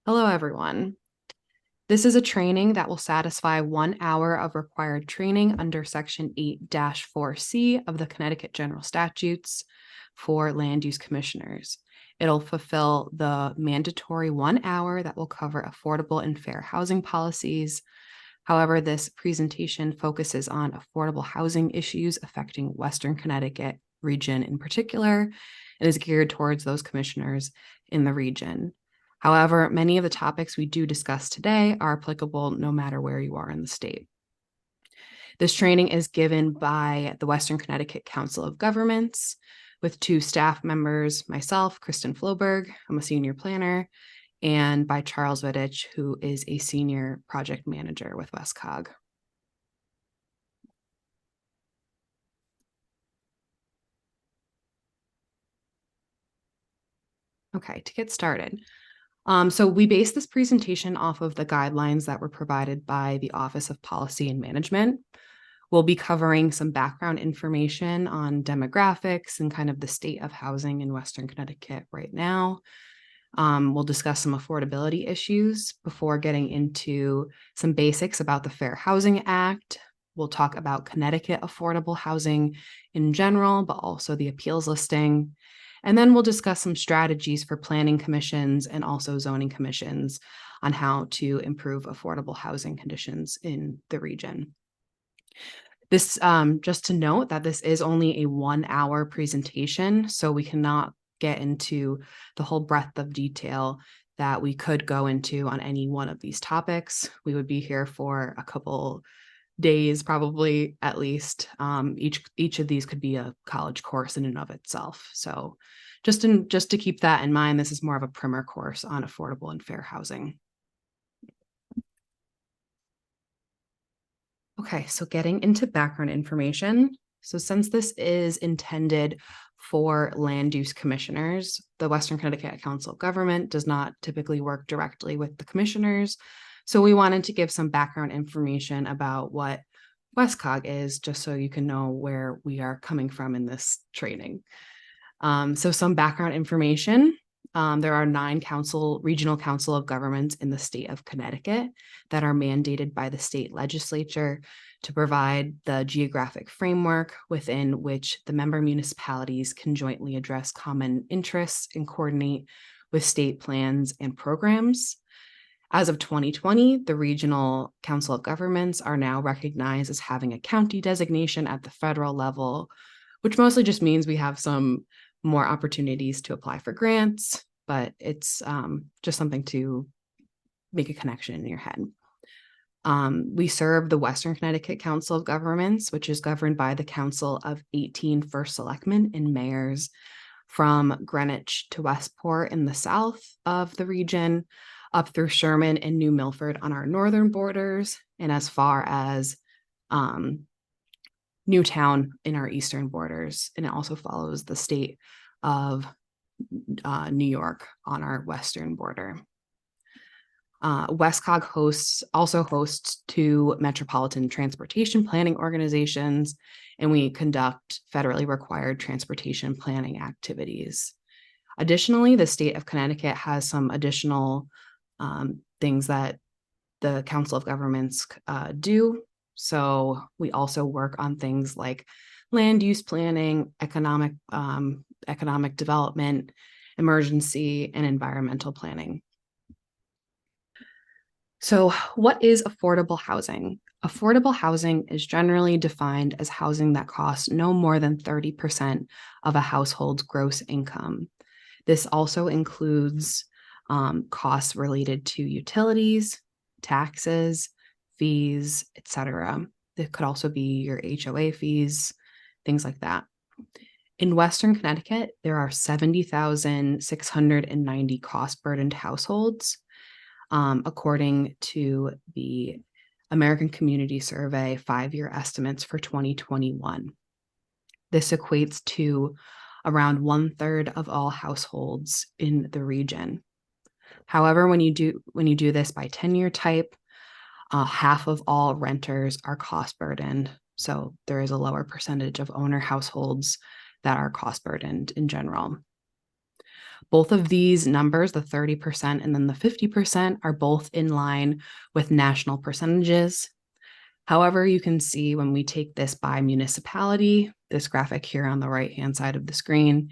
Hello, everyone. This is a training that will satisfy 1 hour of required training under Section 8-4C of the Connecticut General Statutes for land use commissioners. It'll fulfill the mandatory 1 hour that will cover affordable and fair housing policies. However, this presentation focuses on affordable housing issues affecting Western Connecticut region in particular, and is geared towards those commissioners in the region. However, many of the topics we do discuss today are applicable no matter where you are in the state. This training is given by the Western Connecticut Council of Governments with 2 staff members, myself, Kristen Floberg, I'm a senior planner, and by Charles Vittich, who is a senior project manager with WestCog. Okay, to get started. So we base this presentation off of the guidelines that were provided by the Office of Policy and Management. We'll be covering some background information on demographics and kind of the state of housing in Western Connecticut right now. We'll discuss some affordability issues before getting into some basics about the Fair Housing Act. We'll talk about Connecticut affordable housing in general, but also the appeals listing. And then we'll discuss some strategies for planning commissions and also zoning commissions on how to improve affordable housing conditions in the region. This, just to note that this is only a 1 hour presentation, so we cannot get into the whole breadth of detail that we could go into on any one of these topics. We would be here for a couple days, probably at least. Each of these could be a college course in and of itself. So just to keep that in mind, this is more of a primer course on affordable and fair housing. Okay, so getting into background information. So since this is intended for land use commissioners, the Western Connecticut Council of Government does not typically work directly with the commissioners. So we wanted to give some background information about what WestCog is, just so you can know where we are coming from in this training. So some background information. There are 9 regional council of governments in the state of Connecticut that are mandated by the state legislature to provide the geographic framework within which the member municipalities can jointly address common interests and coordinate with state plans and programs. As of 2020, the regional council of governments are now recognized as having a county designation at the federal level, which mostly just means we have some more opportunities to apply for grants, but it's just something to make a connection in your head. We serve the Western Connecticut Council of Governments, which is governed by the Council of 18 First Selectmen and Mayors from Greenwich to Westport in the south of the region, up through Sherman and New Milford on our northern borders, and as far as Newtown in our eastern borders. And it also follows the state of New York on our western border. WestCog also hosts 2 metropolitan transportation planning organizations, and we conduct federally required transportation planning activities. Additionally, the state of Connecticut has some additional things that the Council of Governments do. So we also work on things like land use planning, economic development, emergency, and environmental planning. So what is affordable housing? Affordable housing is generally defined as housing that costs no more than 30% of a household's gross income. This also includes costs related to utilities, taxes, fees, etc. It could also be your HOA fees, things like that. In Western Connecticut, there are 70,690 cost-burdened households, according to the American Community Survey 5-year estimates for 2021. This equates to around 1/3 of all households in the region. However, when you do this by tenure type, half of all renters are cost burdened. So there is a lower percentage of owner households that are cost burdened in general. Both of these numbers, the 30% and then the 50%, are both in line with national percentages. However, you can see when we take this by municipality, this graphic here on the right-hand side of the screen,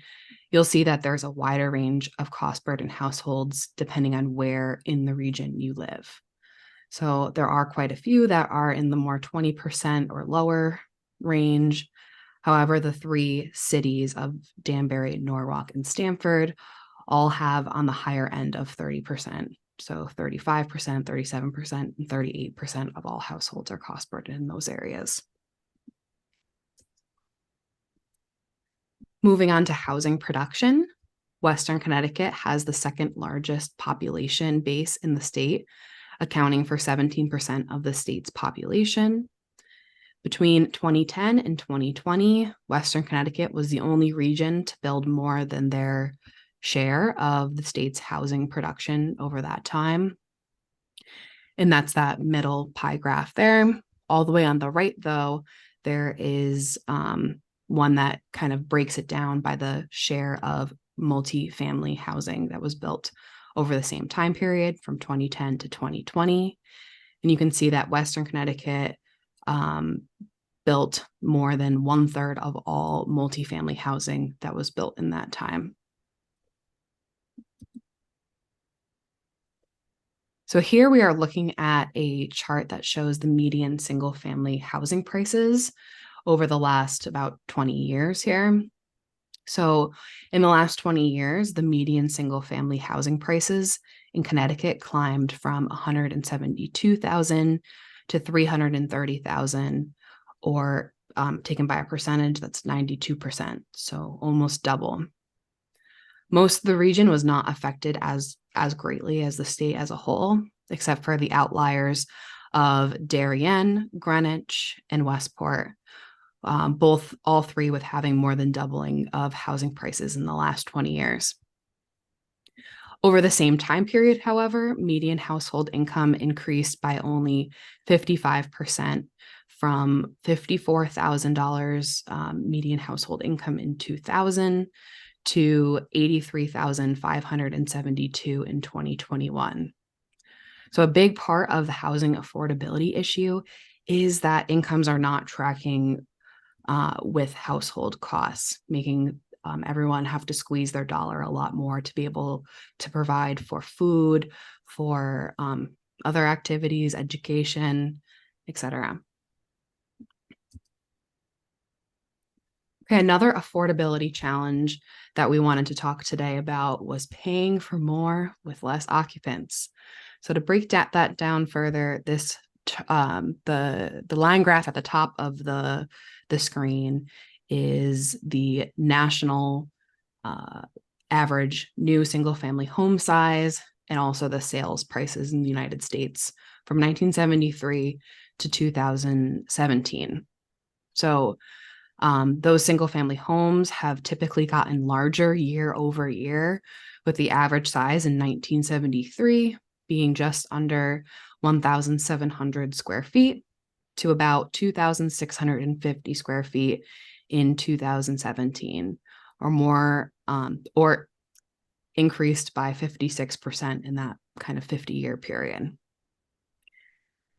you'll see that there's a wider range of cost burden households depending on where in the region you live. So there are quite a few that are in the more 20% or lower range. However, the three cities of Danbury, Norwalk, and Stamford all have on the higher end of 30%. So 35%, 37%, and 38% of all households are cost burdened in those areas. Moving on to housing production, Western Connecticut has the second largest population base in the state, accounting for 17% of the state's population. Between 2010 and 2020, Western Connecticut was the only region to build more than their share of the state's housing production over that time. And that's that middle pie graph there. All the way on the right, though, there is one that kind of breaks it down by the share of multifamily housing that was built over the same time period from 2010 to 2020. And you can see that Western Connecticut built more than 1/3 of all multifamily housing that was built in that time. So here we are looking at a chart that shows the median single-family housing prices over the last about 20 years here. So in the last 20 years, the median single-family housing prices in Connecticut climbed from $172,000 to $330,000, or taken by a percentage, that's 92%, so almost double. Most of the region was not affected as greatly as the state as a whole, except for the outliers of Darien, Greenwich, and Westport, all three with having more than doubling of housing prices in the last 20 years. Over the same time period, however, median household income increased by only 55%, from $54,000 median household income in 2000 to $83,572 in 2021. So a big part of the housing affordability issue is that incomes are not tracking with household costs, making everyone have to squeeze their dollar a lot more to be able to provide for food, for other activities, education, etc. Okay, another affordability challenge that we wanted to talk today about was paying for more with less occupants. So to break that down further, this the line graph at the top of the screen is the national average new single-family home size and also the sales prices in the United States from 1973 to 2017. So those single-family homes have typically gotten larger year over year, with the average size in 1973 being just under 1,700 square feet to about 2,650 square feet in 2017, or more, or increased by 56% in that kind of 50-year period.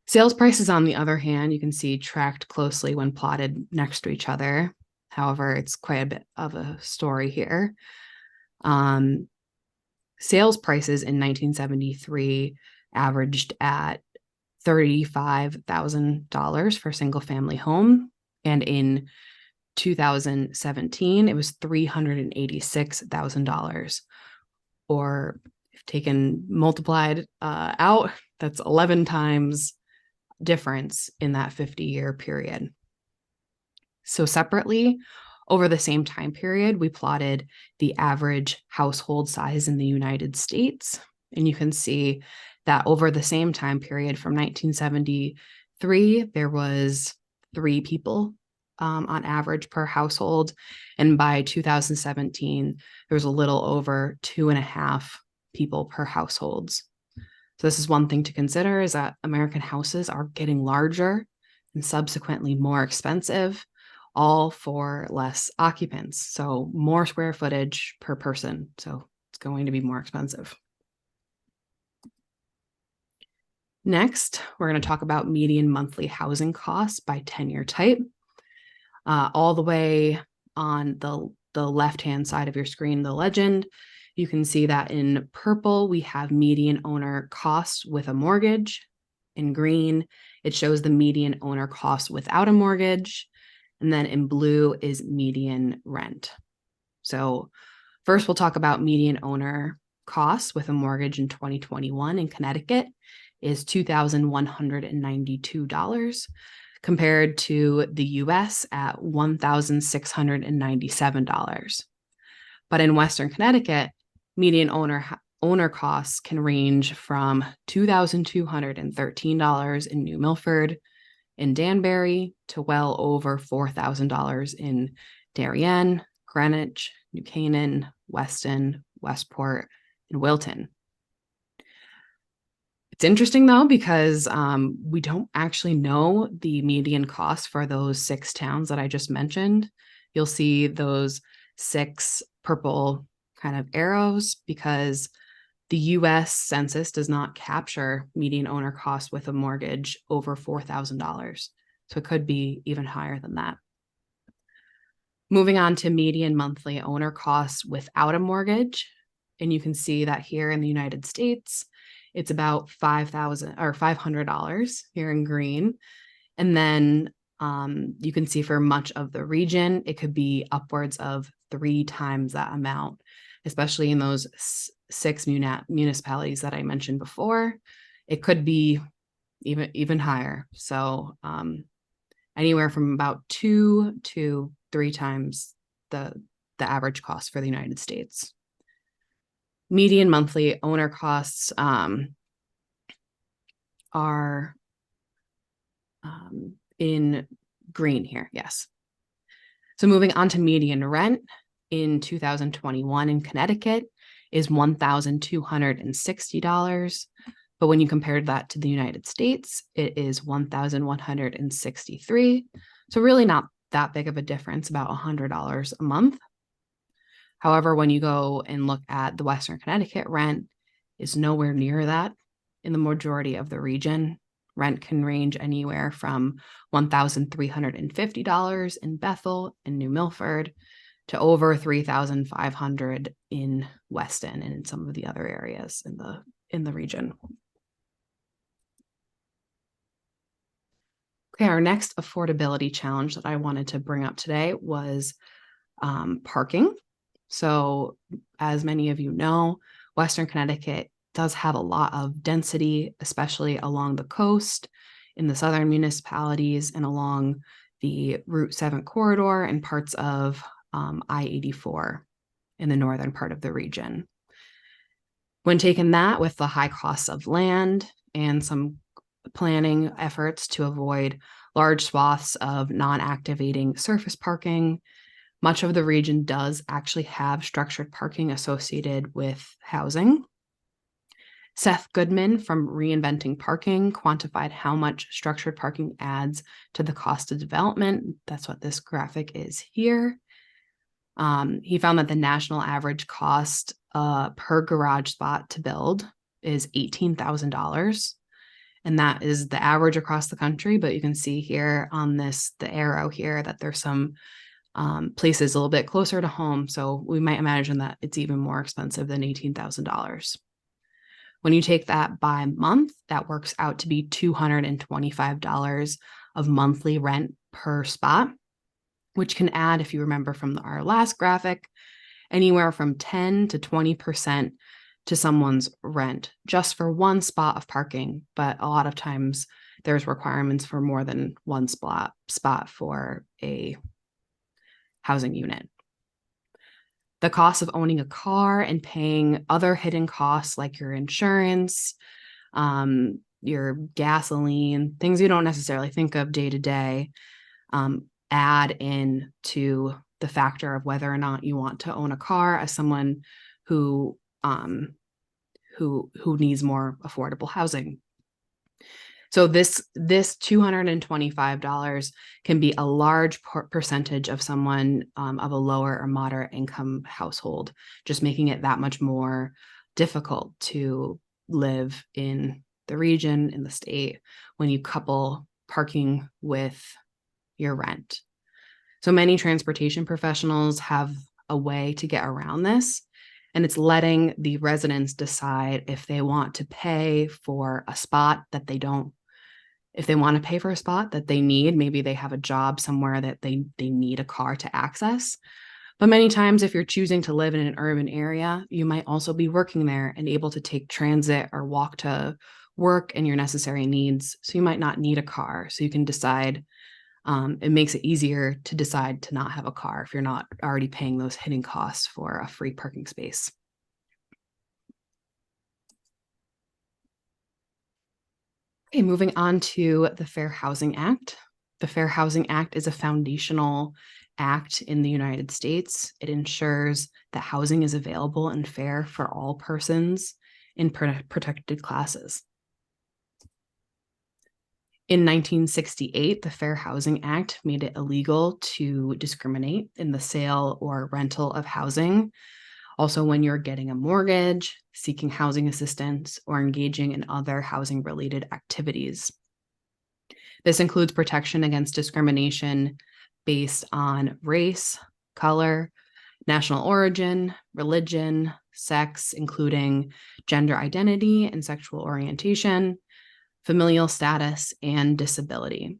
Sales prices, on the other hand, you can see tracked closely when plotted next to each other. However, it's quite a bit of a story here. Sales prices in 1973 averaged at $35,000 for a single-family home, and in 2017, it was $386,000, or if multiplied out, that's 11 times difference in that 50-year period. So separately, over the same time period, we plotted the average household size in the United States, and you can see that over the same time period from 1973, there was 3 people on average per household. And by 2017, there was a little over 2.5 people per households. So this is one thing to consider, is that American houses are getting larger and subsequently more expensive, all for less occupants. So more square footage per person. So it's going to be more expensive. Next, we're going to talk about median monthly housing costs by tenure type. All the way on the left-hand side of your screen, the legend, you can see that in purple, we have median owner costs with a mortgage. In green, it shows the median owner costs without a mortgage. And then in blue is median rent. So first, we'll talk about median owner costs with a mortgage in 2021 in Connecticut is $2,192 compared to the US at $1,697. But in Western Connecticut, median owner costs can range from $2,213 in New Milford, in Danbury, to well over $4,000 in Darien, Greenwich, New Canaan, Weston, Westport, and Wilton. It's interesting though, because we don't actually know the median cost for those 6 towns that I just mentioned. You'll see those 6 purple kind of arrows because the US Census does not capture median owner costs with a mortgage over $4,000. So it could be even higher than that. Moving on to median monthly owner costs without a mortgage. And you can see that here in the United States, it's about $5,000 or $500 here in green. And then you can see for much of the region, it could be upwards of 3 times that amount, especially in those 6 municipalities that I mentioned before. It could be even higher. So anywhere from about 2 to 3 times the average cost for the United States. Median monthly owner costs are in green here, yes. So moving on to median rent in 2021 in Connecticut is $1,260. But when you compare that to the United States, it is $1,163. So really not that big of a difference, about $100 a month. However, when you go and look at the Western Connecticut rent, is nowhere near that. In the majority of the region, rent can range anywhere from $1,350 in Bethel and New Milford to over $3,500 in Weston and in some of the other areas in the region. Okay, our next affordability challenge that I wanted to bring up today was parking. So as many of you know, Western Connecticut does have a lot of density, especially along the coast, in the southern municipalities, and along the Route 7 corridor and parts of I-84 in the northern part of the region. When taking that with the high costs of land and some planning efforts to avoid large swaths of non-activating surface parking, much of the region does actually have structured parking associated with housing. Seth Goodman from Reinventing Parking quantified how much structured parking adds to the cost of development. That's what this graphic is here. He found that the national average cost per garage spot to build is $18,000. And that is the average across the country. But you can see here on the arrow here that there's some places a little bit closer to home. So we might imagine that it's even more expensive than $18,000. When you take that by month, that works out to be $225 of monthly rent per spot, which can add, if you remember from our last graphic, anywhere from 10 to 20% to someone's rent just for one spot of parking. But a lot of times there's requirements for more than one spot for a housing unit. The cost of owning a car and paying other hidden costs like your insurance, your gasoline, things you don't necessarily think of day to day, add in to the factor of whether or not you want to own a car as someone who needs more affordable housing. So this $225 can be a large percentage of someone of a lower or moderate income household, just making it that much more difficult to live in the region, in the state, when you couple parking with your rent. So many transportation professionals have a way to get around this, and it's letting the residents decide if they want to pay for a spot that they don't. If they want to pay for a spot that they need, maybe they have a job somewhere that they need a car to access. But many times, if you're choosing to live in an urban area, you might also be working there and able to take transit or walk to work and your necessary needs. So you might not need a car. So you can decide. It makes it easier to decide to not have a car if you're not already paying those hidden costs for a free parking space. Okay, moving on to the Fair Housing Act. The Fair Housing Act is a foundational act in the United States. It ensures that housing is available and fair for all persons in protected classes. In 1968, the Fair Housing Act made it illegal to discriminate in the sale or rental of housing. Also, when you're getting a mortgage, seeking housing assistance, or engaging in other housing-related activities. This includes protection against discrimination based on race, color, national origin, religion, sex, including gender identity and sexual orientation, familial status, and disability.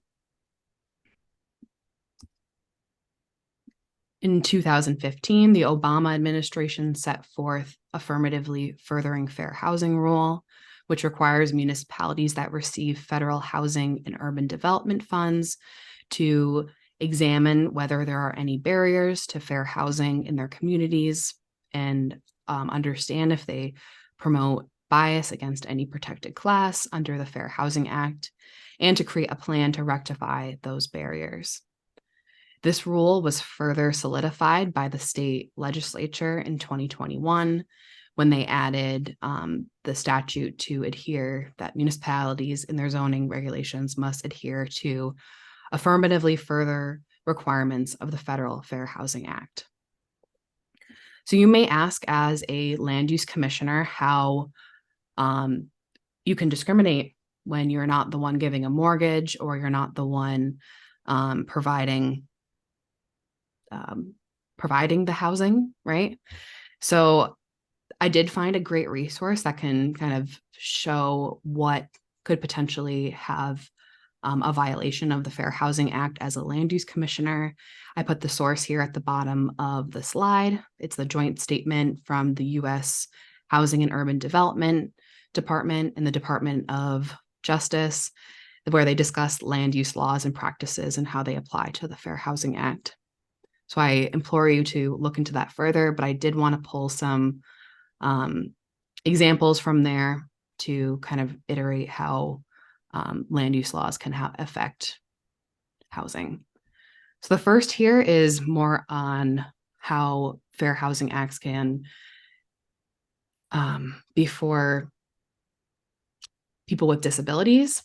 In 2015, the Obama administration set forth affirmatively furthering fair housing rule, which requires municipalities that receive federal housing and urban development funds to examine whether there are any barriers to fair housing in their communities and understand if they promote bias against any protected class under the Fair Housing Act, and to create a plan to rectify those barriers. This rule was further solidified by the state legislature in 2021 when they added the statute to adhere that municipalities in their zoning regulations must adhere to affirmatively further requirements of the Federal Fair Housing Act. So you may ask, as a land use commissioner, how you can discriminate when you're not the one giving a mortgage or you're not the one providing the housing, right? So I did find a great resource that can kind of show what could potentially have a violation of the Fair Housing Act as a land use commissioner. I put the source here at the bottom of the slide. It's the joint statement from the U.S. Housing and Urban Development Department and the Department of Justice, where they discuss land use laws and practices and how they apply to the Fair Housing Act. So I implore you to look into that further, but I did want to pull some examples from there to kind of iterate how land use laws can affect housing. So the first here is more on how Fair Housing Acts can be for people with disabilities.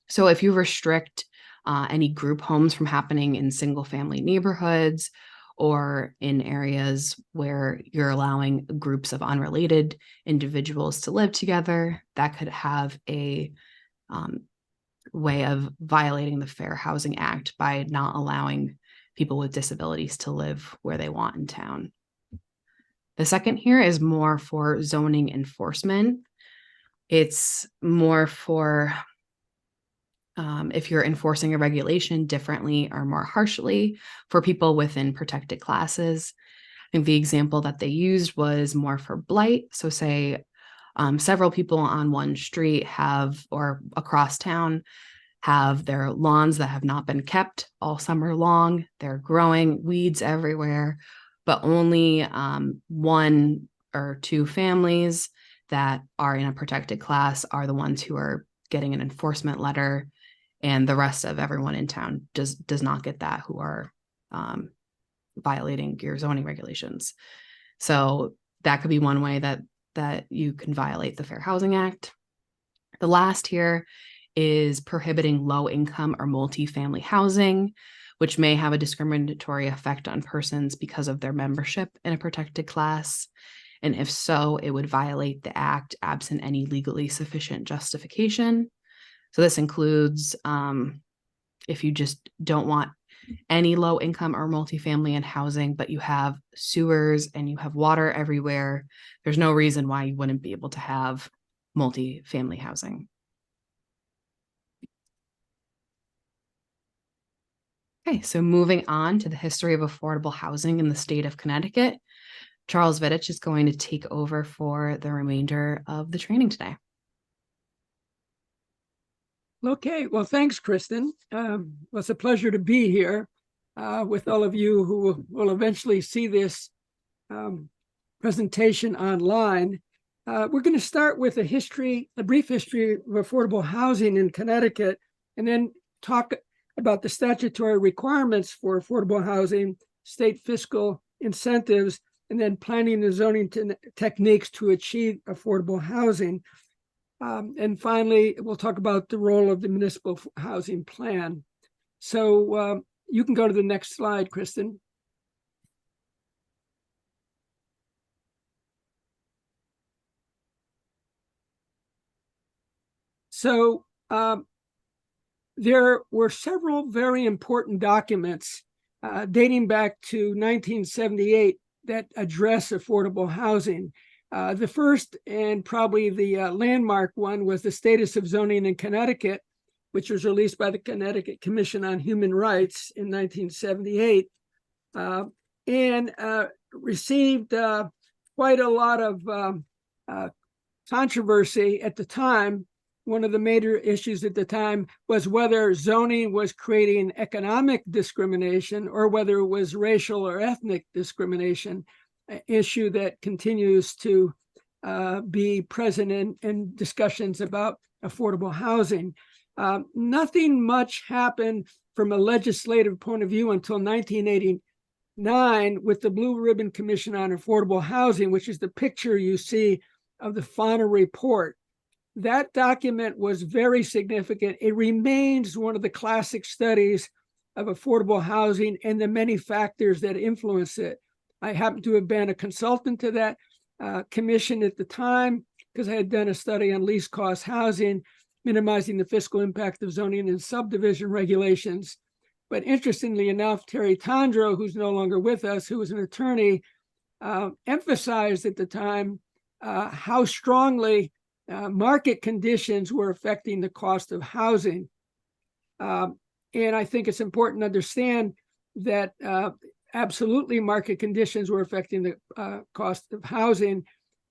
So if you restrict any group homes from happening in single family neighborhoods or in areas where you're allowing groups of unrelated individuals to live together, that could have a way of violating the Fair Housing Act by not allowing people with disabilities to live where they want in town. The second here is more for zoning enforcement. It's more for if you're enforcing a regulation differently or more harshly for people within protected classes. I think the example that they used was more for blight. So say several people on one street or across town have their lawns that have not been kept all summer long. They're growing weeds everywhere, but only one or two families that are in a protected class are the ones who are getting an enforcement letter, and the rest of everyone in town does not get that, who are violating your zoning regulations. So that could be one way that you can violate the Fair Housing Act. The last here is prohibiting low-income or multifamily housing, which may have a discriminatory effect on persons because of their membership in a protected class. And if so, it would violate the act absent any legally sufficient justification. So this includes if you just don't want any low income or multifamily in housing, but you have sewers and you have water everywhere, there's no reason why you wouldn't be able to have multifamily housing. Okay, so moving on to the history of affordable housing in the state of Connecticut, Charles Vidich is going to take over for the remainder of the training today. Okay, well, thanks, Kristen. Well, it's a pleasure to be here with all of you who will eventually see this presentation online. We're going to start with a brief history of affordable housing in Connecticut, and then talk about the statutory requirements for affordable housing, state fiscal incentives, and then planning and zoning techniques to achieve affordable housing. And finally, we'll talk about the role of the municipal housing plan. So you can go to the next slide, Kristen. So there were several very important documents dating back to 1978 that address affordable housing. The first and probably the landmark one was the Status of Zoning in Connecticut, which was released by the Connecticut Commission on Human Rights in 1978, and received quite a lot of controversy at the time. One of the major issues at the time was whether zoning was creating economic discrimination or whether it was racial or ethnic discrimination, an issue that continues to be present in discussions about affordable housing. Nothing much happened from a legislative point of view until 1989 with the Blue Ribbon Commission on Affordable Housing, which is the picture you see of the final report. That document was very significant. It remains one of the classic studies of affordable housing and the many factors that influence it. I happen to have been a consultant to that commission at the time because I had done a study on least cost housing, minimizing the fiscal impact of zoning and subdivision regulations. But interestingly enough, Terry Tondro, who's no longer with us, who was an attorney, emphasized at the time how strongly market conditions were affecting the cost of housing. And I think it's important to understand that absolutely market conditions were affecting the cost of housing.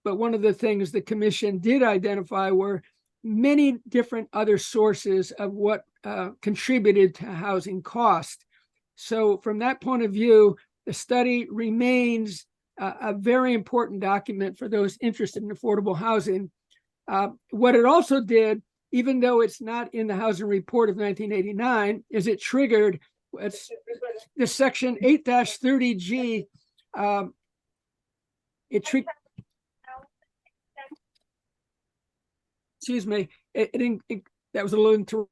But one of the things the commission did identify were many different other sources of what contributed to housing cost. So from that point of view, the study remains a very important document for those interested in affordable housing. What it also did, even though it's not in the housing report of 1989, is it triggered the section 8-30G. Excuse me, that was a little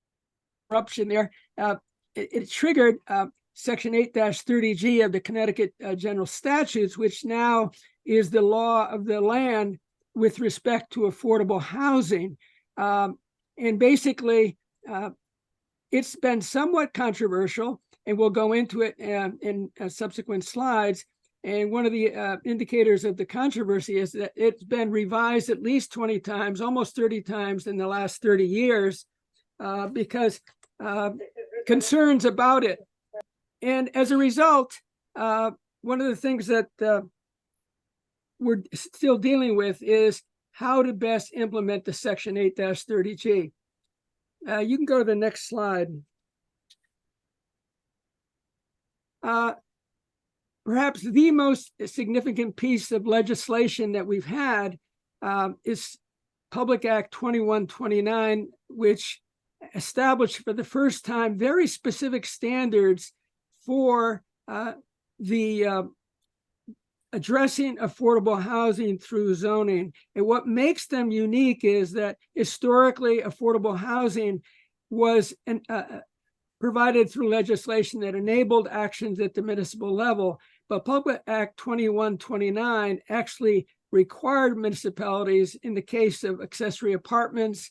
interruption there. It triggered section 8-30G of the Connecticut General Statutes, which now is the law of the land with respect to affordable housing. And basically, it's been somewhat controversial, and we'll go into it in subsequent slides. And one of the indicators of the controversy is that it's been revised at least 20 times, almost 30 times in the last 30 years, because concerns about it. And as a result, one of the things that we're still dealing with is how to best implement the section 8-30G. You can go to the next slide. Perhaps the most significant piece of legislation that we've had is Public Act 2129, which established for the first time very specific standards for the addressing affordable housing through zoning. And what makes them unique is that historically affordable housing was provided through legislation that enabled actions at the municipal level. But Public Act 2129 actually required municipalities, in the case of accessory apartments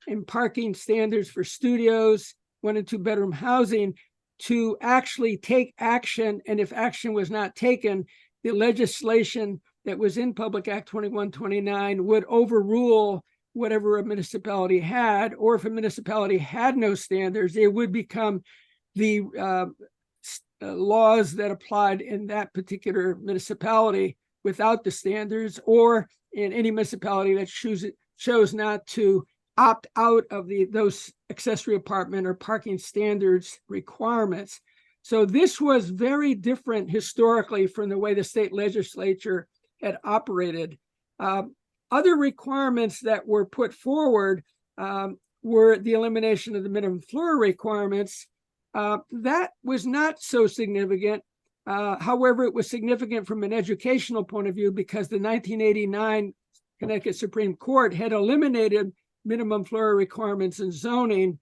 and parking standards for studios, 1 and 2 bedroom housing, to actually take action. And if action was not taken, the legislation that was in Public Act 2129 would overrule whatever a municipality had, or if a municipality had no standards, it would become the laws that applied in that particular municipality without the standards, or in any municipality that chose not to opt out of those accessory apartment or parking standards requirements. So this was very different historically from the way the state legislature had operated. Other requirements that were put forward were the elimination of the minimum floor requirements. That was not so significant. However, it was significant from an educational point of view because the 1989 Connecticut Supreme Court had eliminated minimum floor requirements in zoning,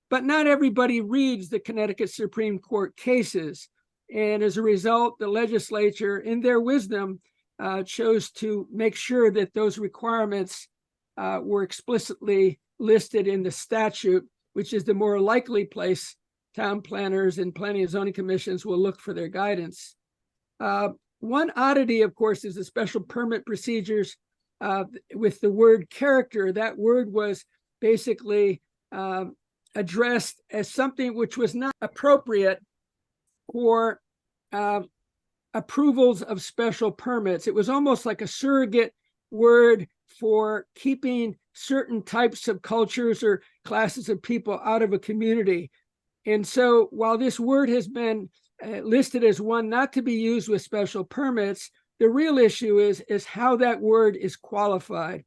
but not everybody reads the Connecticut Supreme Court cases. And as a result, the legislature, in their wisdom, chose to make sure that those requirements were explicitly listed in the statute, which is the more likely place town planners and planning and zoning commissions will look for their guidance. One oddity, of course, is the special permit procedures with the word character. That word was basically addressed as something which was not appropriate for approvals of special permits. It was almost like a surrogate word for keeping certain types of cultures or classes of people out of a community. And so while this word has been listed as one not to be used with special permits, the real issue is how that word is qualified.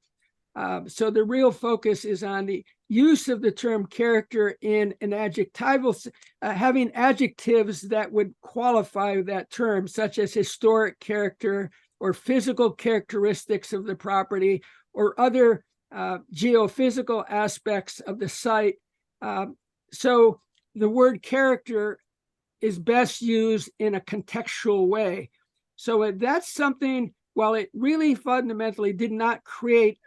So the real focus is on the use of the term character in an adjectival, having adjectives that would qualify that term, such as historic character or physical characteristics of the property or other geophysical aspects of the site. So the word character is best used in a contextual way. So that's something, while it really fundamentally did not create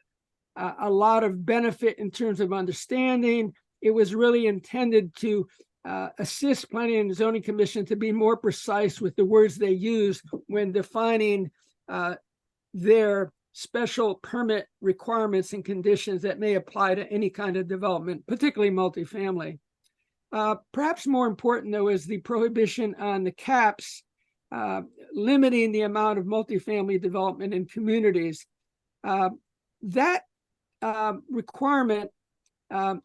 a lot of benefit in terms of understanding, it was really intended to assist Planning and Zoning Commission to be more precise with the words they use when defining their special permit requirements and conditions that may apply to any kind of development, particularly multifamily. Perhaps more important, though, is the prohibition on the caps, limiting the amount of multifamily development in communities. That requirement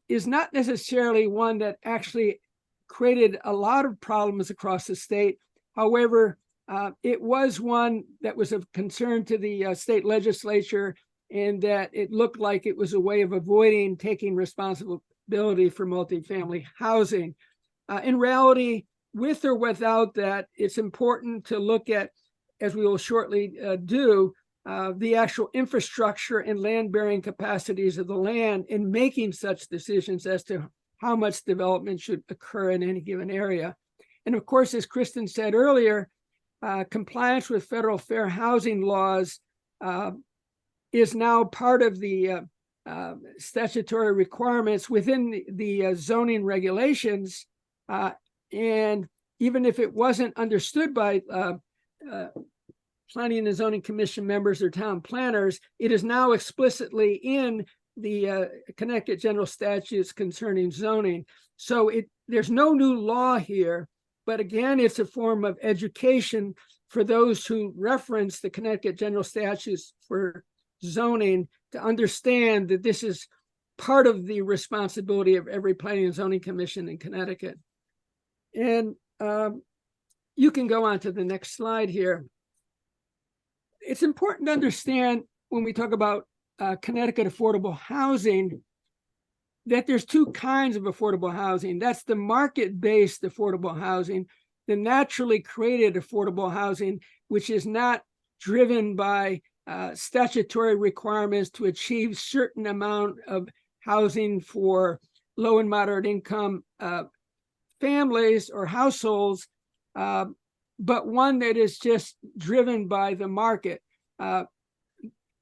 is not necessarily one that actually created a lot of problems across the state. However, it was one that was of concern to the state legislature, and that it looked like it was a way of avoiding taking responsibility for multifamily housing. In reality, with or without that, it's important to look at, as we will shortly do, the actual infrastructure and land-bearing capacities of the land in making such decisions as to how much development should occur in any given area. And of course, as Kristen said earlier, compliance with federal fair housing laws is now part of the statutory requirements within the zoning regulations. And even if it wasn't understood by Planning and Zoning Commission members or town planners, it is now explicitly in the Connecticut General Statutes concerning zoning. So there's no new law here, but again, it's a form of education for those who reference the Connecticut General Statutes for zoning to understand that this is part of the responsibility of every Planning and Zoning Commission in Connecticut. And you can go on to the next slide here. It's important to understand when we talk about Connecticut affordable housing that there's two kinds of affordable housing. That's the market-based affordable housing, the naturally created affordable housing, which is not driven by statutory requirements to achieve certain amount of housing for low and moderate income families or households, but one that is just driven by the market.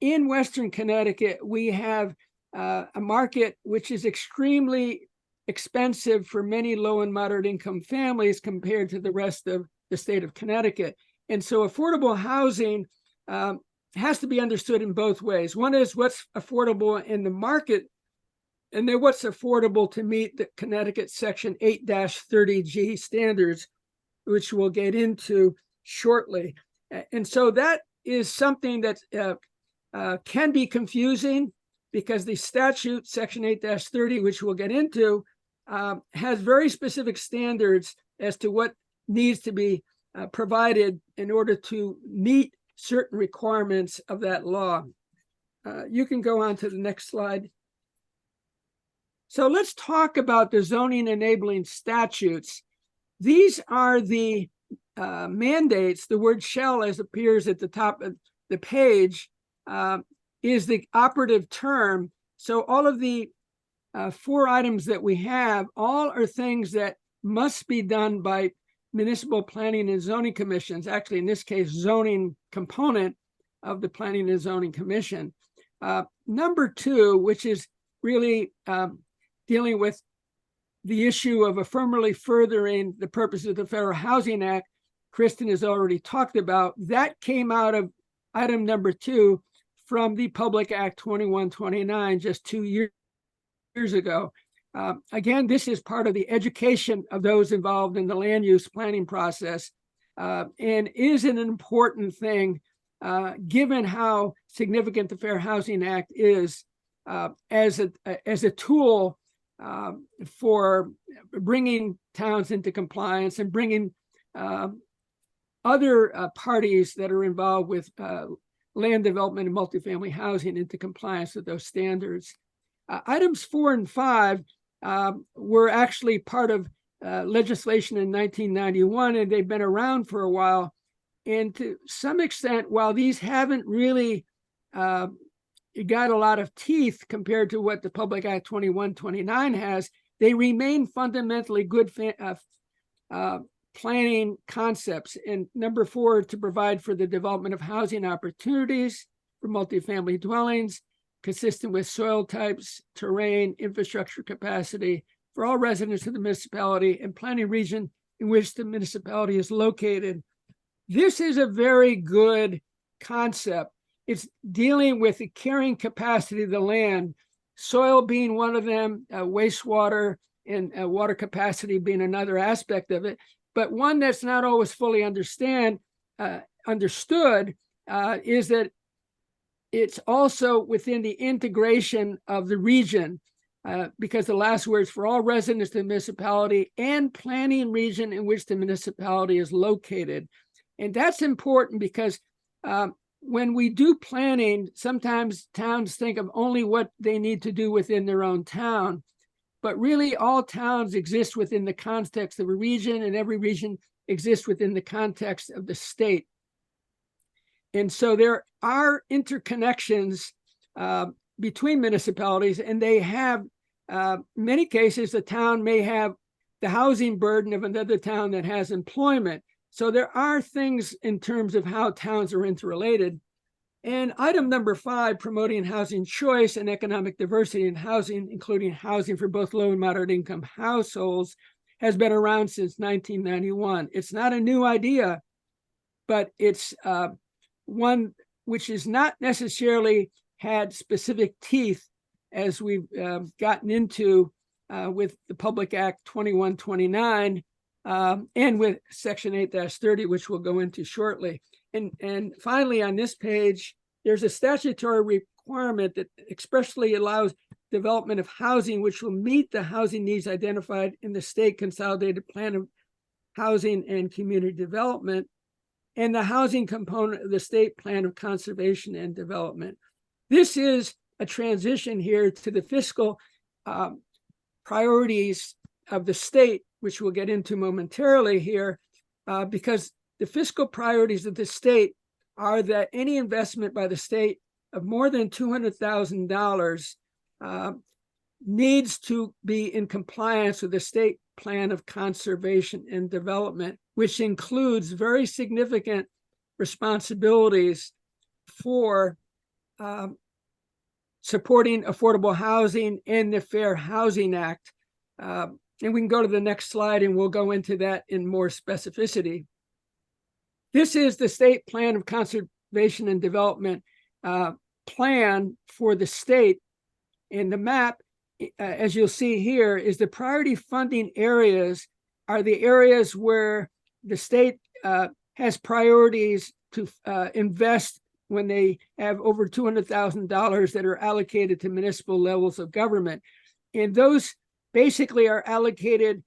In Western Connecticut, we have a market which is extremely expensive for many low and moderate income families compared to the rest of the state of Connecticut. And so affordable housing has to be understood in both ways. One is what's affordable in the market, and then what's affordable to meet the Connecticut Section 8-30G standards, which we'll get into shortly. And so that is something that can be confusing, because the statute, Section 8-30, which we'll get into, has very specific standards as to what needs to be provided in order to meet certain requirements of that law. You can go on to the next slide. So let's talk about the zoning enabling statutes. These are the mandates. The word shall, as appears at the top of the page, is the operative term. So all of the 4 items that we have, all are things that must be done by municipal planning and zoning commissions. Actually, in this case, zoning component of the Planning and Zoning Commission. Number 2, which is really dealing with the issue of affirmatively furthering the purpose of the Federal Housing Act, Kristen has already talked about. That came out of item number 2 from the Public Act 2129 just 2 years ago. Again, this is part of the education of those involved in the land use planning process, and is an important thing given how significant the Fair Housing Act is as a tool for bringing towns into compliance and bringing other parties that are involved with land development and multifamily housing into compliance with those standards. Items 4 and 5 were actually part of legislation in 1991, and they've been around for a while. And to some extent, while these haven't really got a lot of teeth compared to what the Public Act 2129 has, they remain fundamentally good planning concepts. And number 4, to provide for the development of housing opportunities for multifamily dwellings, consistent with soil types, terrain, infrastructure capacity for all residents of the municipality and planning region in which the municipality is located. This is a very good concept. It's dealing with the carrying capacity of the land, soil being one of them, wastewater and water capacity being another aspect of it. But one that's not always fully understood is that it's also within the integration of the region, because the last words for all residents of the municipality and planning region in which the municipality is located. And that's important because when we do planning, sometimes towns think of only what they need to do within their own town. But really, all towns exist within the context of a region, and every region exists within the context of the state. And so there are interconnections between municipalities, and they have, many cases, the town may have the housing burden of another town that has employment. So there are things in terms of how towns are interrelated. And item number 5, promoting housing choice and economic diversity in housing, including housing for both low and moderate income households, has been around since 1991. It's not a new idea, but it's one which has not necessarily had specific teeth as we've gotten into with the Public Act 2129 and with Section 8-30, which we'll go into shortly. And finally, on this page, there's a statutory requirement that expressly allows development of housing which will meet the housing needs identified in the State Consolidated Plan of Housing and Community Development and the housing component of the State Plan of Conservation and Development. This is a transition here to the fiscal priorities of the state, which we'll get into momentarily here, because the fiscal priorities of the state are that any investment by the state of more than $200,000 needs to be in compliance with the state plan of conservation and development, which includes very significant responsibilities for supporting affordable housing and the Fair Housing Act. And we can go to the next slide and we'll go into that in more specificity. This is the state plan of conservation and development plan for the state. And the map, as you'll see here, is the priority funding areas are the areas where the state has priorities to invest when they have over $200,000 that are allocated to municipal levels of government. And those basically are allocated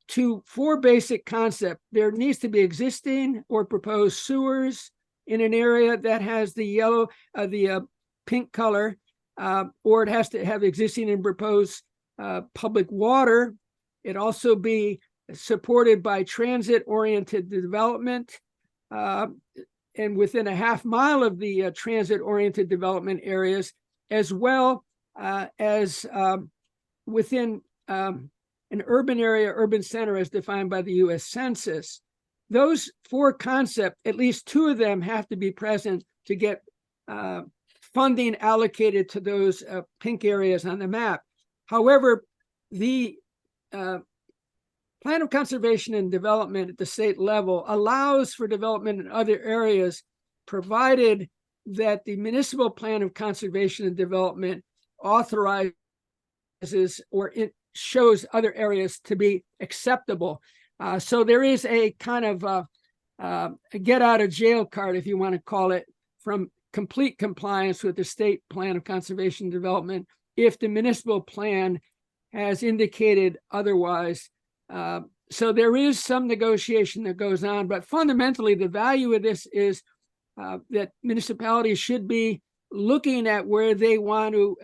to four basic concepts. There needs to be existing or proposed sewers in an area that has the yellow, the pink color, or it has to have existing and proposed public water. It also be supported by transit-oriented development, and within a half mile of the transit-oriented development areas, as well as within an urban area, urban center as defined by the U.S. Census. Those four concepts, at least two of them have to be present to get funding allocated to those pink areas on the map. However, the Plan of Conservation and Development at the state level allows for development in other areas, provided that the Municipal Plan of Conservation and Development authorizes or it shows other areas to be acceptable. So there is a kind of a get out of jail card, if you want to call it, from complete compliance with the state plan of conservation and development if the municipal plan has indicated otherwise. So there is some negotiation that goes on, but fundamentally the value of this is that municipalities should be looking at where they want to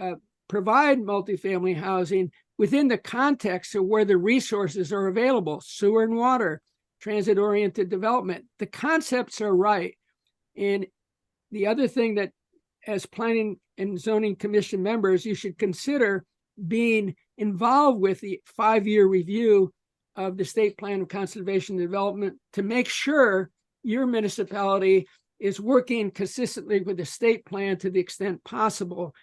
provide multifamily housing within the context of where the resources are available: sewer and water, transit-oriented development. The concepts are right. And the other thing that, as Planning and Zoning Commission members, you should consider being involved with the 5-year review of the State Plan of Conservation and Development to make sure your municipality is working consistently with the state plan to the extent possible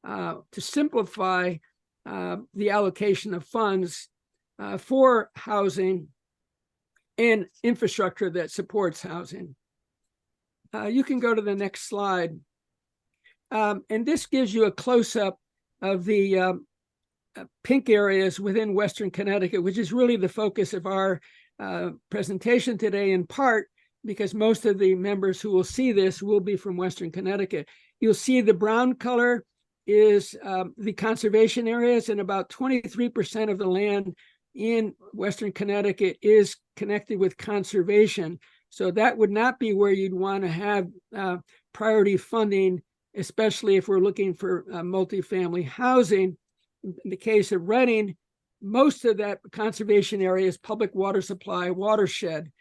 to simplify the allocation of funds for housing and infrastructure that supports housing. You can go to the next slide. And this gives you a close-up of the pink areas within Western Connecticut, which is really the focus of our presentation today, in part because most of the members who will see this will be from Western Connecticut. You'll see the brown color is the conservation areas, and about 23% of the land in Western Connecticut is connected with conservation. So that would not be where you'd want to have priority funding, especially if we're looking for multifamily housing. In the case of Reading, most of that conservation area is public water supply watershed.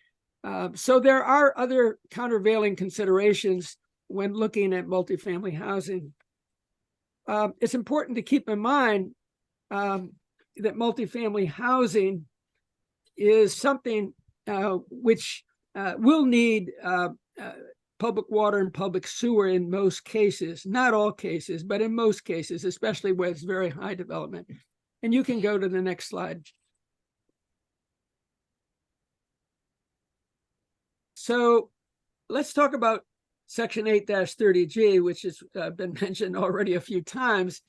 So there are other countervailing considerations when looking at multifamily housing. It's important to keep in mind that multifamily housing is something which will need public water and public sewer in most cases, not all cases, but in most cases, especially where it's very high development. And you can go to the next slide. So let's talk about Section 8-30G, which has been mentioned already a few times.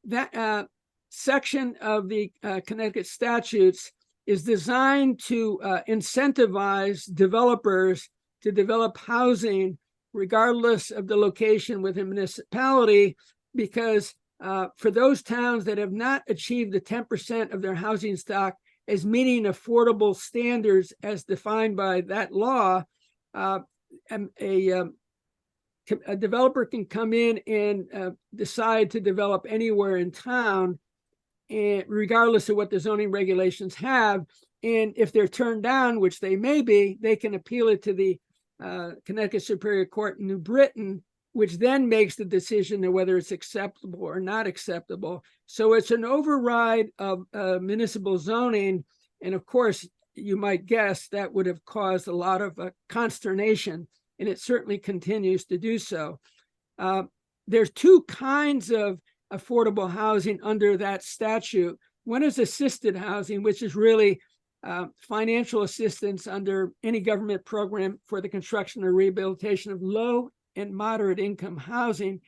That section of the Connecticut statutes is designed to incentivize developers to develop housing regardless of the location within a municipality, because for those towns that have not achieved the 10% of their housing stock as meeting affordable standards as defined by that law, a developer can come in and decide to develop anywhere in town, and regardless of what the zoning regulations have. And if they're turned down, which they may be, they can appeal it to the Connecticut Superior Court in New Britain, which then makes the decision of whether it's acceptable or not acceptable. So it's an override of municipal zoning. And of course, you might guess that would have caused a lot of consternation, and it certainly continues to do so. There's two kinds of affordable housing under that statute. One is assisted housing, which is really financial assistance under any government program for the construction or rehabilitation of low and moderate income housing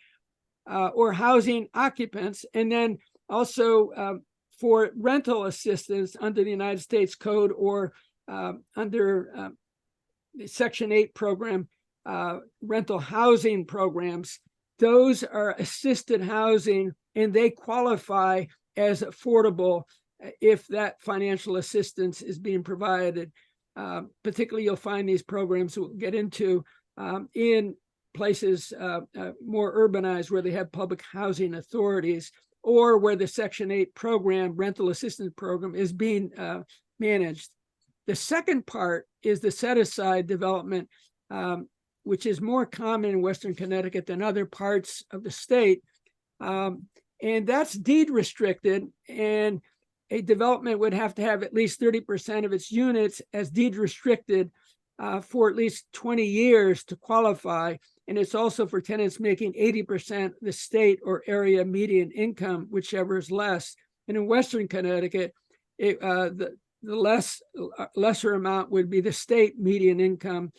or housing occupants. And then also for rental assistance under the United States Code or under the Section 8 program, rental housing programs. Those are assisted housing, and they qualify as affordable if that financial assistance is being provided. Particularly, you'll find these programs we'll get into in places more urbanized where they have public housing authorities, or where the Section 8 program, rental assistance program, is being managed. The second part is the set-aside development, which is more common in Western Connecticut than other parts of the state. And that's deed restricted, and a development would have to have at least 30% of its units as deed restricted for at least 20 years to qualify. And it's also for tenants making 80% the state or area median income, whichever is less. And in Western Connecticut, the lesser amount would be the state median income,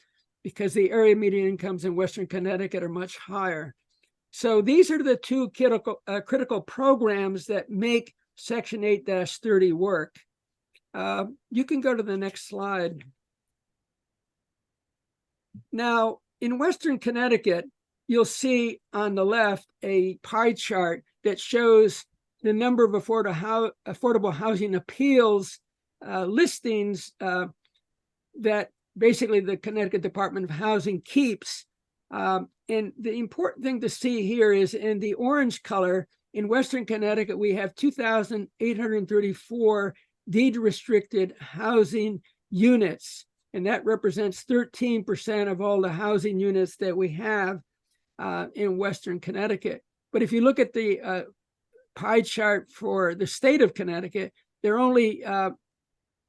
because the area median incomes in Western Connecticut are much higher. So these are the two critical programs that make Section 8-30 work. You can go to the next slide. Now, in Western Connecticut, you'll see on the left a pie chart that shows the number of affordable housing appeals listings that basically the Connecticut Department of Housing keeps. And the important thing to see here is in the orange color, in Western Connecticut, we have 2,834 deed-restricted housing units, and that represents 13% of all the housing units that we have in Western Connecticut. But if you look at the pie chart for the state of Connecticut, there are only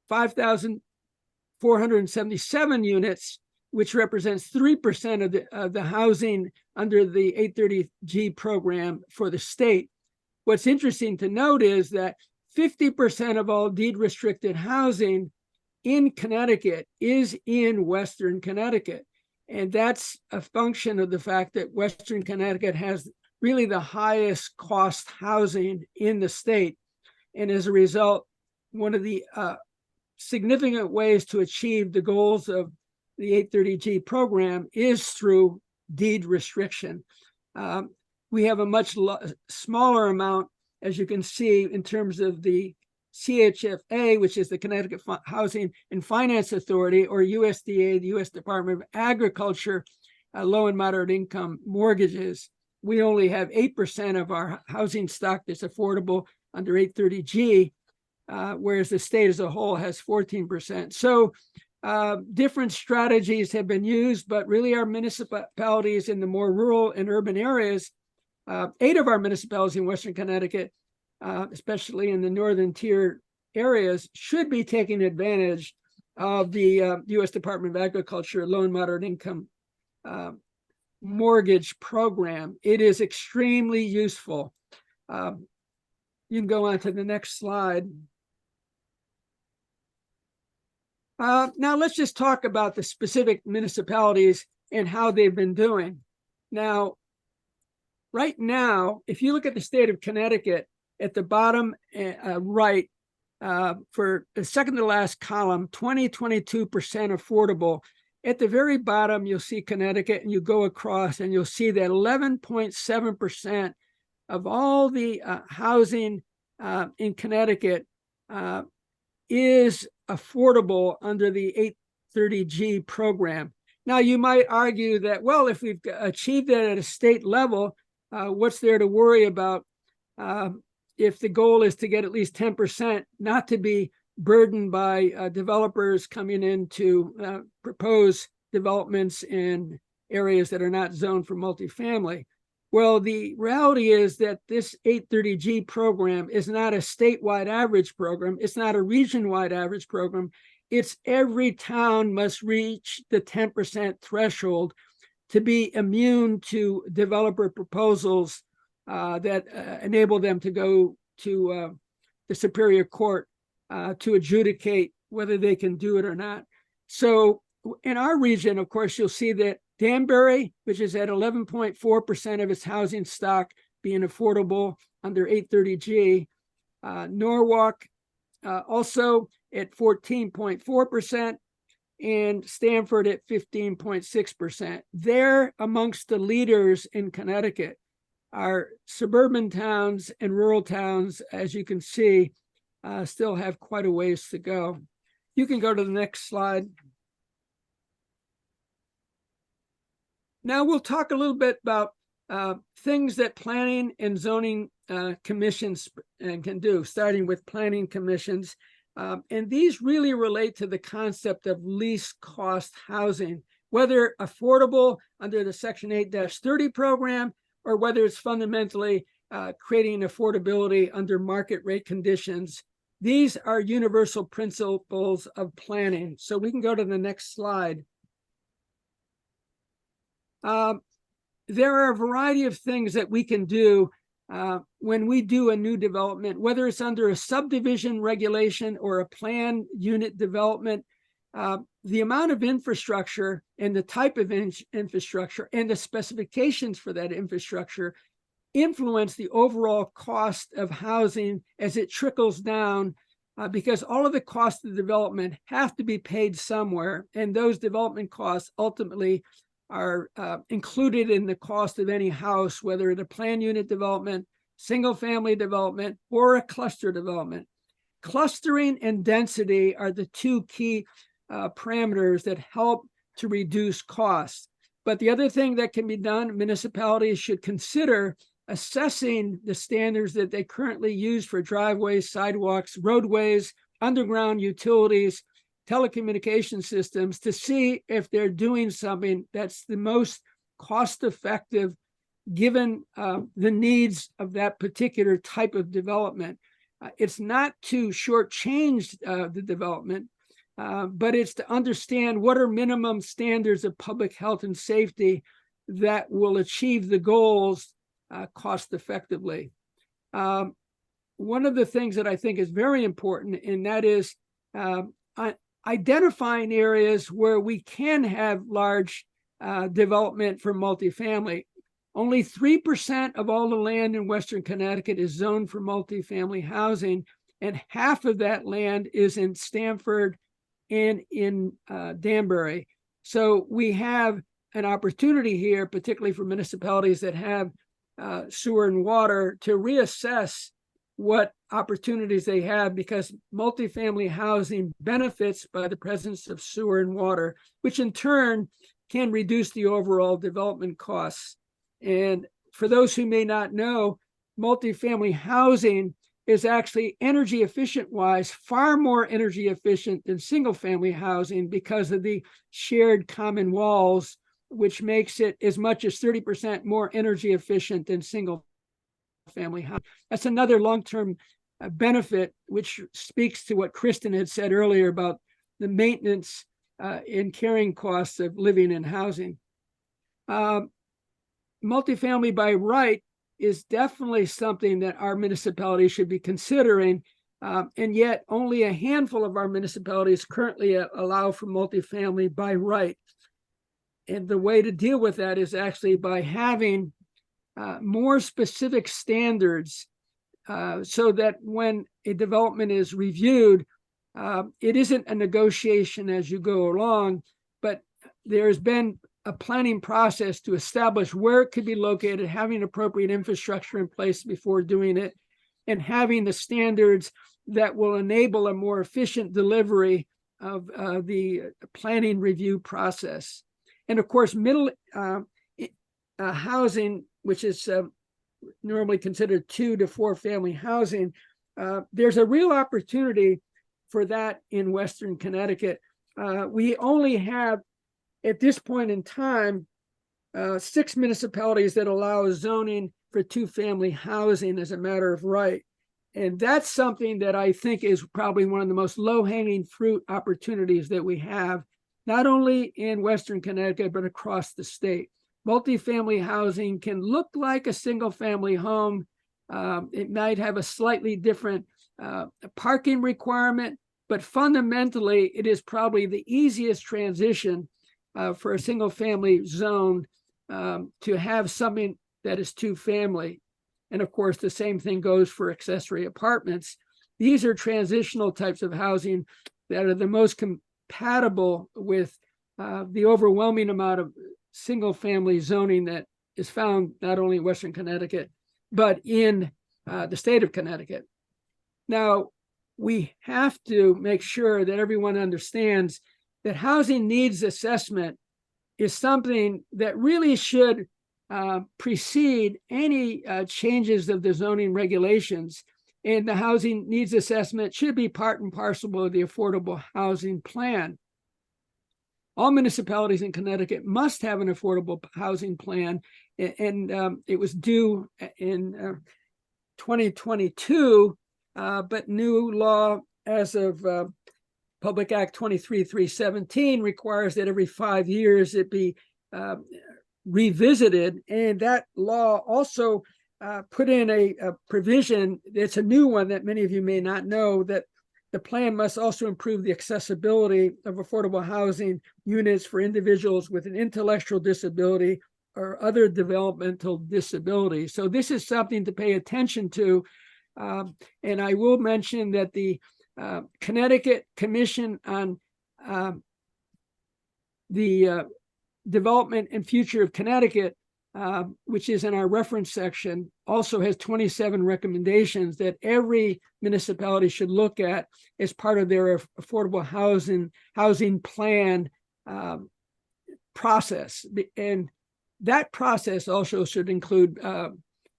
5,477 units, which represents 3% of the housing under the 830G program for the state. What's interesting to note is that 50% of all deed-restricted housing in Connecticut is in Western Connecticut. And that's a function of the fact that Western Connecticut has really the highest cost housing in the state. And as a result, one of the significant ways to achieve the goals of the 830G program is through deed restriction. We have a much smaller amount, as you can see, in terms of the CHFA, which is the Connecticut Housing and Finance Authority, or USDA, the U.S. Department of Agriculture, low and moderate income mortgages. We only have 8% of our housing stock that's affordable under 830G, whereas the state as a whole has 14%. So different strategies have been used, but really our municipalities in the more rural and urban areas, 8 of our municipalities in Western Connecticut, especially in the northern tier areas, should be taking advantage of the U.S. Department of Agriculture low and moderate income mortgage program. It is extremely useful. You can go on to the next slide. Now let's just talk about the specific municipalities and how they've been doing. Now, right now, if you look at the state of Connecticut, at the bottom right, for the second to last column, 22% affordable. At the very bottom, you'll see Connecticut, and you go across and you'll see that 11.7% of all the housing in Connecticut is affordable under the 830G program. Now, you might argue that, well, if we've achieved that at a state level, what's there to worry about if the goal is to get at least 10%, not to be burdened by developers coming in to propose developments and areas that are not zoned for multifamily. Well, the reality is that this 830G program is not a statewide average program. It's not a region-wide average program. It's every town must reach the 10% threshold to be immune to developer proposals that enable them to go to the Superior Court to adjudicate whether they can do it or not. So in our region, of course, you'll see that Danbury, which is at 11.4% of its housing stock being affordable under 830G, Norwalk also at 14.4%, and Stamford at 15.6%. They're amongst the leaders in Connecticut. Our suburban towns and rural towns, as you can see, still have quite a ways to go. You can go to the next slide. Now we'll talk a little bit about things that planning and zoning commissions can do, starting with planning commissions. And these really relate to the concept of least cost housing, whether affordable under the Section 8-30 program, or whether it's fundamentally creating affordability under market rate conditions. These are universal principles of planning. So we can go to the next slide. There are a variety of things that we can do when we do a new development, whether it's under a subdivision regulation or a planned unit development. The amount of infrastructure and the type of infrastructure and the specifications for that infrastructure influence the overall cost of housing as it trickles down, because all of the costs of development have to be paid somewhere, and those development costs ultimately are included in the cost of any house, whether it's a planned unit development, single family development, or a cluster development. Clustering and density are the two key parameters that help to reduce costs. But the other thing that can be done, municipalities should consider assessing the standards that they currently use for driveways, sidewalks, roadways, underground utilities, telecommunication systems, to see if they're doing something that's the most cost-effective given the needs of that particular type of development. It's not to shortchange the development, but it's to understand what are minimum standards of public health and safety that will achieve the goals cost effectively. One of the things that I think is very important, and that is identifying areas where we can have large development for multifamily. Only 3% of all the land in Western Connecticut is zoned for multifamily housing, and half of that land is in Stamford and in Danbury. So we have an opportunity here, particularly for municipalities that have sewer and water, to reassess what opportunities they have, because multifamily housing benefits by the presence of sewer and water, which in turn can reduce the overall development costs. And for those who may not know, multifamily housing is actually energy efficient wise far more energy efficient than single family housing because of the shared common walls, which makes it as much as 30% more energy efficient than single family housing. That's another long-term benefit, which speaks to what Kristen had said earlier about the maintenance and carrying costs of living and housing. Multifamily by right is definitely something that our municipalities should be considering, and yet only a handful of our municipalities currently allow for multifamily by right. And the way to deal with that is actually by having more specific standards so that when a development is reviewed, it isn't a negotiation as you go along, but there's been a planning process to establish where it could be located, having appropriate infrastructure in place before doing it, and having the standards that will enable a more efficient delivery of the planning review process. And of course, middle housing, which is normally considered 2 to 4 family housing, there's a real opportunity for that in Western Connecticut. We only have, at this point in time, 6 municipalities that allow zoning for two-family housing as a matter of right. And that's something that I think is probably one of the most low-hanging fruit opportunities that we have, not only in Western Connecticut, but across the state. Multifamily housing can look like a single-family home. It might have a slightly different parking requirement, but fundamentally, it is probably the easiest transition for a single-family zone to have something that is two-family. And of course, the same thing goes for accessory apartments. These are transitional types of housing that are the most compatible with the overwhelming amount of single-family zoning that is found not only in Western Connecticut, but in the state of Connecticut. Now, we have to make sure that everyone understands that housing needs assessment is something that really should precede any changes of the zoning regulations. And the housing needs assessment should be part and parcel of the affordable housing plan. All municipalities in Connecticut must have an affordable housing plan, and it was due in 2022, but new law as of Public Act 23-317 requires that every 5 years it be revisited. And that law also put in a provision, it's a new one that many of you may not know, that the plan must also improve the accessibility of affordable housing units for individuals with an intellectual disability or other developmental disability. So this is something to pay attention to. And I will mention that the Connecticut Commission on the Development and Future of Connecticut, which is in our reference section, also has 27 recommendations that every municipality should look at as part of their affordable housing plan process. And that process also should include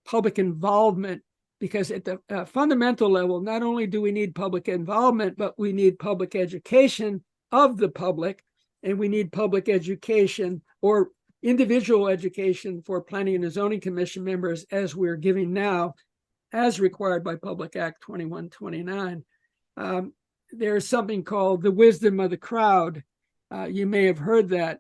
public involvement, because at the fundamental level, not only do we need public involvement, but we need public education of the public, and we need public education or individual education for Planning and Zoning Commission members, as we're giving now, as required by Public Act 2129. There's something called the wisdom of the crowd. You may have heard that.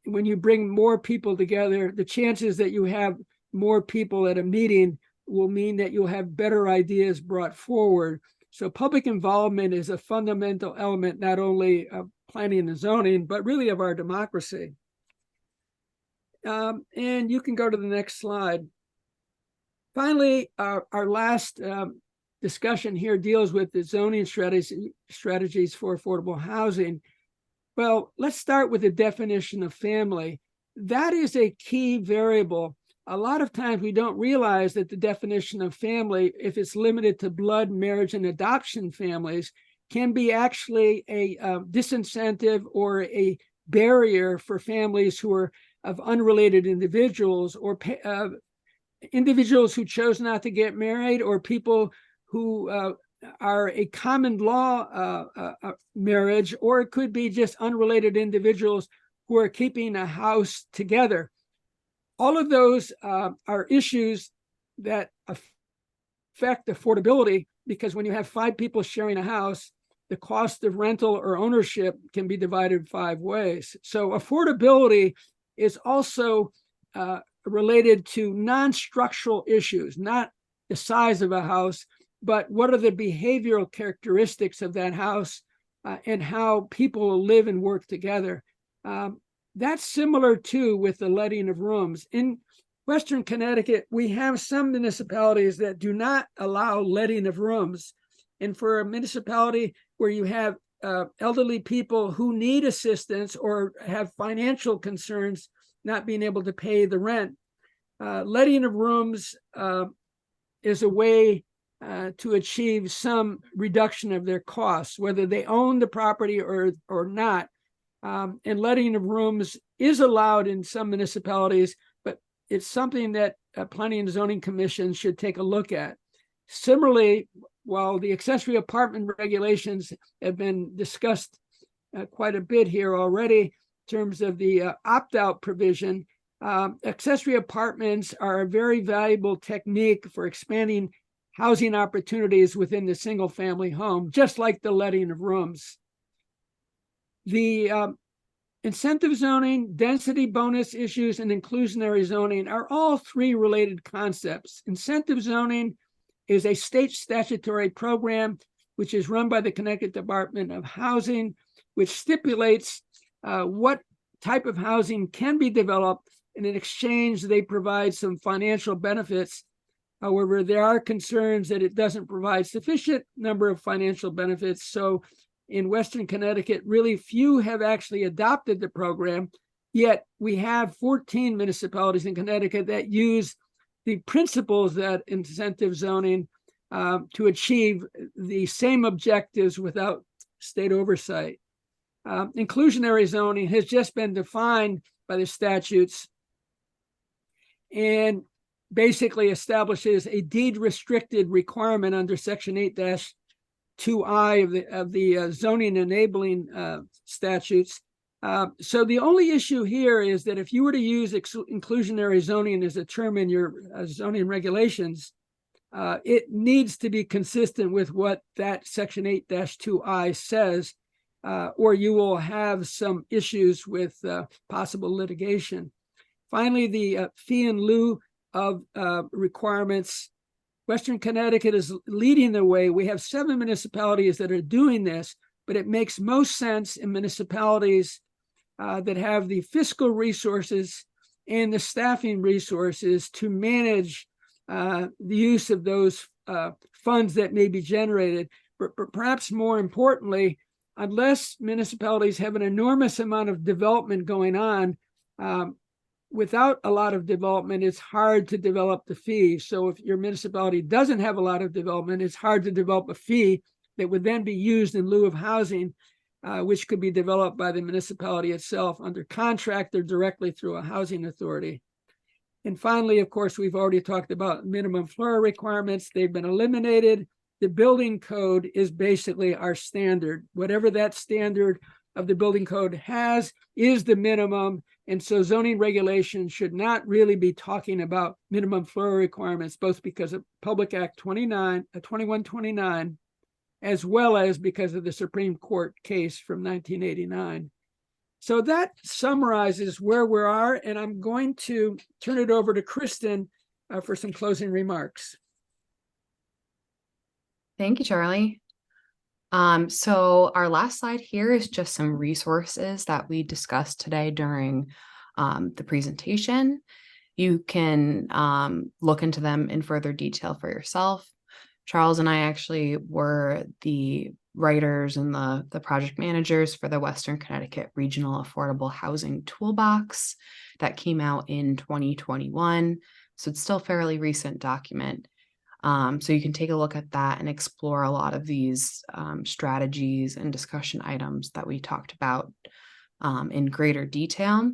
When you bring more people together, the chances that you have more people at a meeting will mean that you'll have better ideas brought forward. So public involvement is a fundamental element, not only of planning and zoning, but really of our democracy. And you can go to the next slide. Finally, our last discussion here deals with the zoning strategies for affordable housing. Well, let's start with the definition of family. That is a key variable. A lot of times we don't realize that the definition of family, if it's limited to blood, marriage, and adoption families, can be actually a disincentive or a barrier for families who are of unrelated individuals, or individuals who chose not to get married, or people who are a common law marriage, or it could be just unrelated individuals who are keeping a house together. All of those are issues that affect affordability, because when you have 5 people sharing a house, the cost of rental or ownership can be divided 5 ways. So affordability is also related to non-structural issues, not the size of a house, but what are the behavioral characteristics of that house and how people live and work together. That's similar too with the letting of rooms. In Western Connecticut, we have some municipalities that do not allow letting of rooms. And for a municipality where you have elderly people who need assistance or have financial concerns, not being able to pay the rent, letting of rooms is a way to achieve some reduction of their costs, whether they own the property or not. And letting of rooms is allowed in some municipalities, but it's something that Planning and Zoning Commission should take a look at. Similarly, while the accessory apartment regulations have been discussed quite a bit here already in terms of the opt-out provision, Accessory apartments are a very valuable technique for expanding housing opportunities within the single family home, just like the letting of rooms. The incentive zoning, density bonus issues, and inclusionary zoning are all three related concepts. Incentive zoning is a state statutory program which is run by the Connecticut Department of Housing, which stipulates what type of housing can be developed, and in exchange, they provide some financial benefits. However, there are concerns that it doesn't provide sufficient number of financial benefits. So in Western Connecticut, really few have actually adopted the program, yet we have 14 municipalities in Connecticut that use the principles that incentive zoning to achieve the same objectives without state oversight. Inclusionary zoning has just been defined by the statutes and basically establishes a deed restricted requirement under Section 8-2I of the zoning enabling statutes. So the only issue here is that if you were to use inclusionary zoning as a term in your zoning regulations, it needs to be consistent with what that Section 8-2I says, or you will have some issues with possible litigation. Finally, the fee in lieu of requirements. Western Connecticut is leading the way. We have 7 municipalities that are doing this, but it makes most sense in municipalities that have the fiscal resources and the staffing resources to manage the use of those funds that may be generated. But perhaps more importantly, unless municipalities have an enormous amount of development going on, without a lot of development, it's hard to develop the fee. So if your municipality doesn't have a lot of development, it's hard to develop a fee that would then be used in lieu of housing, which could be developed by the municipality itself under contract or directly through a housing authority. And finally, of course, we've already talked about minimum floor requirements. They've been eliminated. The building code is basically our standard. Whatever that standard of the building code has is the minimum. And so zoning regulation should not really be talking about minimum floor requirements, both because of Public Act 2129, as well as because of the Supreme Court case from 1989. So that summarizes where we are, and I'm going to turn it over to Kristen for some closing remarks. Thank you, Charlie. So our last slide here is just some resources that we discussed today during the presentation. You can look into them in further detail for yourself. Charles and I actually were the writers and the project managers for the Western Connecticut Regional Affordable Housing Toolbox that came out in 2021. So it's still a fairly recent document. So you can take a look at that and explore a lot of these strategies and discussion items that we talked about in greater detail.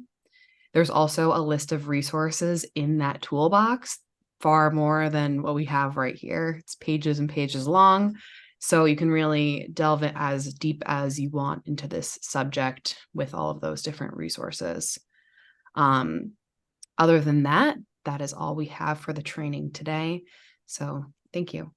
There's also a list of resources in that toolbox, far more than what we have right here. It's pages and pages long. So you can really delve in as deep as you want into this subject with all of those different resources. Other than that, that is all we have for the training today. So thank you.